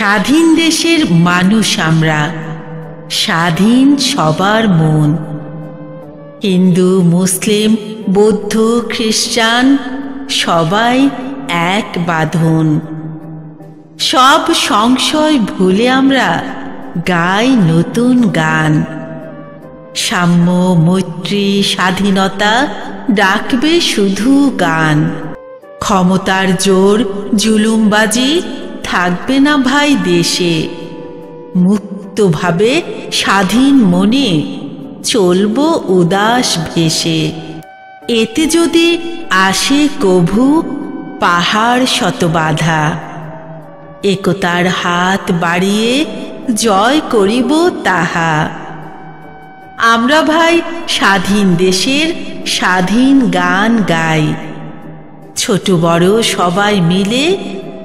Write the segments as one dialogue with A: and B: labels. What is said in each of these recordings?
A: স্বাধীন দেশের মানুষ আমরা, স্বাধীন সবার মন। হিন্দু, মুসলিম, বৌদ্ধ, খ্রিস্টান সবাই এক বাঁধন। সব সংশয় ভুলে আমরা গাই নতুন গান। সাম্য, মৈত্রী, স্বাধীনতা ডাকবে শুধু গান। ক্ষমতার জোর, জুলুমবাজি থাকবে না ভাই দেশে। মুক্তভাবে স্বাধীন মনে চলব উদাস ভেসে। এতে যদি আসে কভু পাহাড় শত বাধা, একতার হাত বাড়িয়ে জয় করিব তাহা। আমরা ভাই স্বাধীন দেশের স্বাধীন গান গাই। ছোট বড় সবাই মিলে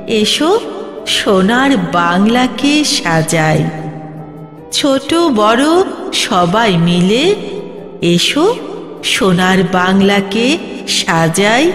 A: এসো সোনার বাংলাকে সাজাই। ছোট বড় সবাই মিলে এসো সোনার বাংলাকে সাজাই।